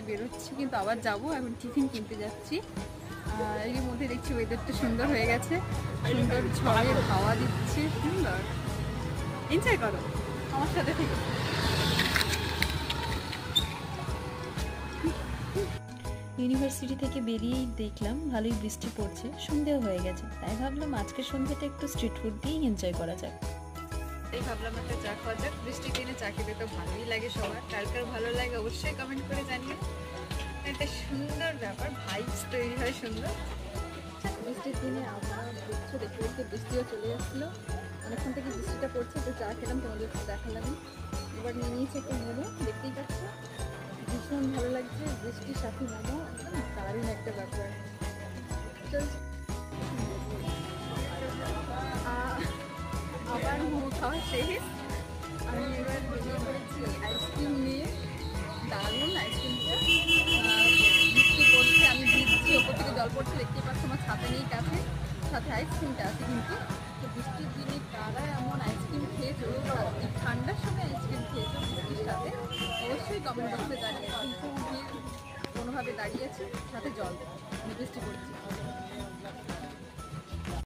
বেরোচ্ছি, কিন্তু আবার যাবো। এখন টিফিন কিনতে যাচ্ছি। এর মধ্যে দেখছি ওয়েদারটা সুন্দর হয়ে গেছে, সুন্দর ঝড়ের হাওয়া দিচ্ছে, সুন্দর। এনজয় করো আমার সাথে থেকে। ইউনিভার্সিটি থেকে বেরিয়েই দেখলাম ভালোই বৃষ্টি পড়ছে, সন্ধেও হয়ে গেছে, তাই ভাবলাম আজকের সন্ধ্যেটা একটু স্ট্রিট ফুড দিয়েই এনজয় করা যাক। তাই ভাবলাম একটা চা খাওয়া যাক। বৃষ্টির দিনে চা খেতে তো ভালোই লাগে সবার, কার কার ভালো লাগে অবশ্যই কমেন্ট করে জানিয়ে। একটা সুন্দর ব্যাপার, ভাইবস তৈরি হয় সুন্দর। বৃষ্টির দিনে আমরা দেখতে দেখতে বৃষ্টিও চলে আসছিলো, অনেকক্ষণ থেকে বৃষ্টিটা পড়ছে, তো চা খেলাম, তোমাদের দেখালাম। এবার নিয়ে নিয়েছি একটা মোমো, দেখতেই পাচ্ছ ভীষণ ভালো লাগছে। বৃষ্টির সাথে মোমো একদম দারুণ একটা ব্যাপার। চলছে আবার মোমো খাওয়া শেষ। আমি এবার বেরিয়ে পড়েছি আইসক্রিম নিয়ে। দারুণ আইসক্রিমটা, বৃষ্টি পড়ছে, আমি ভিজছি, ওপর থেকে জল পড়ছে, দেখতেই পাচ্ছ আমার ছাতা নেই কাছে, সাথে আইসক্রিমটা আছে। কিন্তু তো বৃষ্টির দিনে কারা এমন আইসক্রিম খেয়েছো, ঠান্ডার সময় আইসক্রিম খেয়েছো বৃষ্টির সাথে, অবশ্যই কমেন্ট বক্সে জানিয়ে। কিন্তু ভিড় কোনোভাবে দাঁড়িয়েছে, সাথে জল, বৃষ্টি পড়ছে।